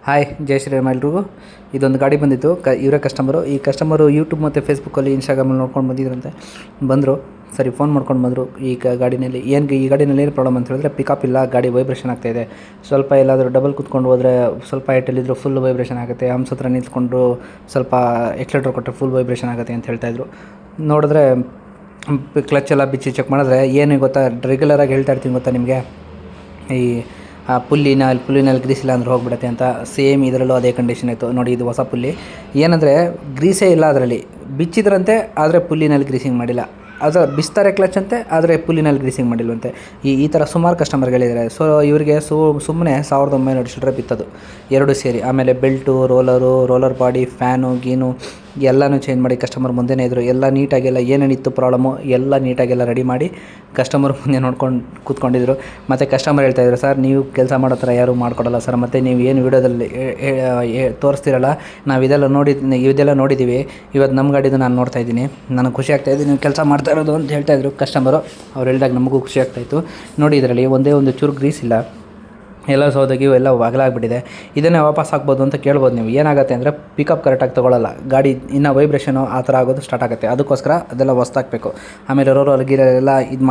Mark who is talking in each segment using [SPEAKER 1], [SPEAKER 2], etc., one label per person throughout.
[SPEAKER 1] Hi ಜೈ ಶ್ರೀರಾಮ್ ಎಲ್ರಿಗೂ. ಇದೊಂದು ಗಾಡಿ ಬಂದಿತ್ತು, ಇವರೇ ಕಸ್ಟಮರು. ಈ ಕಸ್ಟಮರು ಯೂಟ್ಯೂಬ್ ಮತ್ತು ಫೇಸ್ಬುಕ್ಕಲ್ಲಿ ಇನ್ಸ್ಟಾಗ್ರಾಮಲ್ಲಿ ನೋಡ್ಕೊಂಡು ಬಂದಿದ್ರಂತೆ. ಬಂದರು, ಸರಿ ಫೋನ್ ಮಾಡ್ಕೊಂಡು ಬಂದರು. ಈ ಗಾಡಿನಲ್ಲಿ ಈ ಗಾಡಿನಲ್ಲಿ ಏನು ಪ್ರಾಬ್ಲಮ್ ಅಂತ ಹೇಳಿದ್ರೆ, ಪಿಕಪ್ ಇಲ್ಲ, ಗಾಡಿ ವೈಬ್ರೇಷನ್ ಆಗ್ತಾಯಿದೆ. ಸ್ವಲ್ಪ ಎಲ್ಲಾದರೂ ಡಬಲ್ ಕೂತ್ಕೊಂಡು ಹೋದರೆ ಸ್ವಲ್ಪ ಹೈಟಲ್ಲಿದ್ದರೂ ಫುಲ್ ವೈಬ್ರೇಷನ್ ಆಗುತ್ತೆ. ಹಂಪ್ಸ್ ಹತ್ರ ನಿಂತ್ಕೊಂಡು ಸ್ವಲ್ಪ ಎಕ್ಸ್ಲೇಟರ್ ಕೊಟ್ಟರೆ ಫುಲ್ ವೈಬ್ರೇಷನ್ ಆಗುತ್ತೆ ಅಂತ ಹೇಳ್ತಾಯಿದ್ರು. ನೋಡಿದ್ರೆ ಕ್ಲಚ್ ಎಲ್ಲ ಬಿಚ್ಚಿ ಚೆಕ್ ಮಾಡಿದ್ರೆ ಏನು ಗೊತ್ತಾ, ರೆಗ್ಯುಲರಾಗಿ ಹೇಳ್ತಾ ಇರ್ತೀನಿ ಗೊತ್ತಾ ನಿಮಗೆ, ಈ ಪುಲ್ಲಿನಲ್ಲಿ ಗ್ರೀಸ್ ಇಲ್ಲ ಅಂದರೆ ಹೋಗ್ಬಿಡುತ್ತೆ ಅಂತ. ಸೇಮ್ ಇದರಲ್ಲೂ ಅದೇ ಕಂಡೀಷನ್ ಇತ್ತು ನೋಡಿ. ಇದು ಹೊಸ ಪುಲ್ಲಿ ಏನಂದರೆ ಗ್ರೀಸೇ ಇಲ್ಲ ಅದರಲ್ಲಿ, ಬಿಚ್ಚಿದ್ರಂತೆ ಆದರೆ ಪುಲ್ಲಿನಲ್ಲಿ ಗ್ರೀಸಿಂಗ್ ಮಾಡಿಲ್ಲ. ಅದು ಬಿಸ್ತಾರೆ ಕ್ಲಚ್ ಅಂತೆ, ಆದರೆ ಪುಲ್ಲಿನಲ್ಲಿ ಗ್ರೀಸಿಂಗ್ ಮಾಡಿಲ್ವಂತೆ. ಈ ಥರ ಸುಮಾರು ಕಸ್ಟಮರ್ಗಳಿದ್ದಾರೆ. ಸೊ ಇವರಿಗೆ ಸುಮ್ಮನೆ 1900 ಚಿಲ್ಲರೆ ಬಿತ್ತದು ಎರಡು ಸೇರಿ. ಆಮೇಲೆ ಬೆಲ್ಟು, ರೋಲರ್ ಬಾಡಿ, ಫ್ಯಾನು ಗೀನು ಎಲ್ಲನೂ ಚೇಂಜ್ ಮಾಡಿ ಕಸ್ಟಮರ್ ಮುಂದೆನೇ ಇದ್ದರು. ಎಲ್ಲ ನೀಟಾಗೆಲ್ಲ ಏನೇನಿತ್ತು ಪ್ರಾಬ್ಲಮ್ಮು ಎಲ್ಲ ನೀಟಾಗೆಲ್ಲ ರೆಡಿ ಮಾಡಿ ಕಸ್ಟಮರ್ ಮುಂದೆ ನೋಡ್ಕೊಂಡು ಕೂತ್ಕೊಂಡಿದ್ರು. ಮತ್ತು ಕಸ್ಟಮರ್ ಹೇಳ್ತಾಯಿದ್ರು, ಸರ್ ನೀವು ಕೆಲಸ ಮಾಡೋ ಥರ ಯಾರೂ ಮಾಡಿಕೊಡಲ್ಲ ಸರ್, ಮತ್ತು ನೀವು ಏನು ವೀಡಿಯೋದಲ್ಲಿ ತೋರಿಸ್ತಿರಲ್ಲ, ನಾವು ಇದೆಲ್ಲ ನೋಡಿದ್ದೀವಿ. ಇವತ್ತು ನಮ್ಮ ಗಾಡಿದು ನಾನು ನೋಡ್ತಾ ಇದ್ದೀನಿ, ನನಗೆ ಖುಷಿ ಆಗ್ತಾಯಿದೆ ನೀವು ಕೆಲಸ ಮಾಡ್ತಾ ಇರೋದು ಅಂತ ಹೇಳ್ತಾಯಿದ್ರು ಕಸ್ಟಮರು. ಅವ್ರು ಹೇಳಿದಾಗ ನಮಗೂ ಖುಷಿ ಆಗ್ತಾಯಿತ್ತು. ನೋಡಿ ಇದರಲ್ಲಿ ಒಂದೇ ಒಂದು ಚೂರು ಗ್ರೀಸ್ ಇಲ್ಲ, ಎಲ್ಲ ಸೌದಾಗಿ ಎಲ್ಲ ಅಗಲಾಗ್ಬಿಟ್ಟಿದೆ. ಇದನ್ನೇ ವಾಪಸ್ ಹಾಕ್ಬೋದು ಅಂತ ಕೇಳ್ಬೋದು ನೀವು. ಏನಾಗುತ್ತೆ ಅಂದರೆ ಪಿಕಪ್ ಕರೆಕ್ಟಾಗಿ ತೊಗೊಳ್ಳಲ್ಲ, ಗಾಡಿ ಇನ್ನೂ ವೈಬ್ರೇಷನು ಆ ಥರ ಆಗೋದು ಸ್ಟಾರ್ಟ್ ಆಗುತ್ತೆ. ಅದಕ್ಕೋಸ್ಕರ ಅದೆಲ್ಲ ಹೊಸ್ದಾಕಬೇಕು. ಆಮೇಲೆ ರೋಲರ್ ಗಿರೆಲ್ಲ ಇದು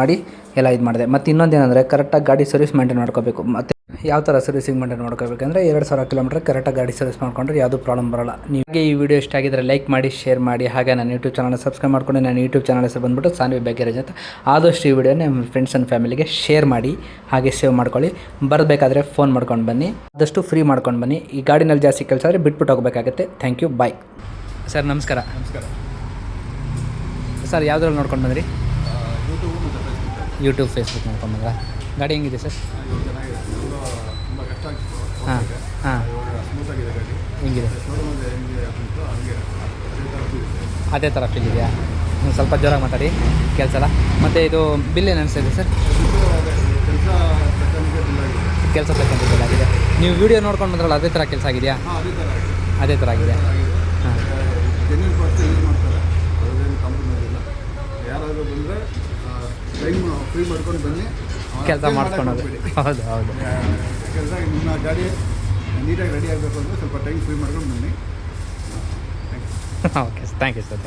[SPEAKER 1] ಮಾಡಿದೆ. ಮತ್ತು ಇನ್ನೊಂದೇನೆಂದರೆ ಕರೆಕ್ಟಾಗಿ ಗಾಡಿ ಸರ್ವಿಸ್ ಮೇಂಟೈನ್ ಮಾಡ್ಕೋಬೇಕು. ಮತ್ತು ಯಾವ ಥರ ಸರ್ವಿಸಿಂಗ್ ಮೇಂಟೈನ್ ಮಾಡ್ಕೋಬೇಕಂದ್ರೆ 2000 ಕಿಲೋಮೀಟ್ರ್ ಕರೆಕ್ಟಾಗಿ ಗಾಡಿ ಸರ್ವಿಸ್ ಮಾಡ್ಕೊಂಡ್ರೆ ಯಾವುದೂ ಪ್ರಾಬ್ಲಮ್ ಬರೋಲ್ಲ. ನಿಮಗೆ ಈ ವಿಡಿಯೋ ಇಷ್ಟ ಆಗಿದ್ದರೆ ಲೈಕ್ ಮಾಡಿ, ಶೇರ್ ಮಾಡಿ. ಹಾಗೆ ನನ್ನ ಯೂಟ್ಯೂಬ್ ಚಾನಲ್ನ ಸಬ್ಸ್ಕ್ರೈಬ್ ಮಾಡ್ಕೊಂಡು, ನನ್ನ ಯೂಟ್ಯೂಬ್ ಚಾನಲ್ ಹೆಸರು ಬಂದುಬಿಟ್ಟು ಸಾನ್ವಿ ಬಗ್ಗೆರೇಜ್ ಅಂತ. ಆದಷ್ಟು ಈ ವಿಡಿಯೋನ ನಿಮ್ಮ ಫ್ರೆಂಡ್ಸ್ ಆ್ಯಂಡ್ ಫ್ಯಾಮಿಲಿಗೆ ಶೇರ್ ಮಾಡಿ, ಹಾಗೆ ಸೇವ್ ಮಾಡ್ಕೊಳ್ಳಿ. ಬರಬೇಕಾದ್ರೆ ಫೋನ್ ಮಾಡ್ಕೊಂಡು ಬನ್ನಿ, ಆದಷ್ಟು ಫ್ರೀ ಮಾಡ್ಕೊಂಡು ಬನ್ನಿ. ಈ ಗಾಡಿನಲ್ಲಿ ಜಾಸ್ತಿ ಕೆಲಸ ಆದರೆ ಬಿಟ್ಬಿಟ್ಟು ಹೋಗಬೇಕಾಗುತ್ತೆ. Thank you, bye. ಸರ್ ನಮಸ್ಕಾರ. ಸರ್ ಯಾವುದ್ರಲ್ಲಿ ನೋಡ್ಕೊಂಡು ಬಂದ್ರಿ? ಯೂಟ್ಯೂಬ್ ಫೇಸ್ಬುಕ್ ನೋಡ್ಕೊಂಡು ಬಂದ್ರಾ? ಗಾಡಿ ಹೆಂಗಿದೆ ಸರ್? ಹಾಂ ಹೆಂಗಿದೆ? ಅದೇ ಥರ ಫೀಲ್ ಇದೆಯಾ? ಸ್ವಲ್ಪ ಜೋರಾಗಿ ಮಾತಾಡಿ ಕೆಲಸ. ಮತ್ತು ಇದು ಬಿಲ್ ಏನು ಅನಿಸ್ತಿದೆ ಸರ್? ಕೆಲಸ ತಕ್ಕಂಥ ಬಿಲ್ ಆಗಿದೆ. ನೀವು ವಿಡಿಯೋ ನೋಡ್ಕೊಂಡು ಬಂದ್ರಲ್ಲ, ಅದೇ ಥರ ಕೆಲಸ ಆಗಿದೆಯಾ? ಅದೇ ಥರ ಆಗಿದೆ. ಹಾಂ, ಕೆಲಸ ಮಾಡಿಸ್ಕೊಳೋದು. ಹೌದು.
[SPEAKER 2] ಕೆಲಸ ನಿಮ್ಮ ಗಾಡಿ ನೀಟಾಗಿ ರೆಡಿ ಆಗಬೇಕು ಅಂದರೆ ಸ್ವಲ್ಪ ಟೈಮ್ ಫ್ರೀ ಮಾಡ್ಕೊಂಡು ಬನ್ನಿ.
[SPEAKER 1] Okay, thank you sir.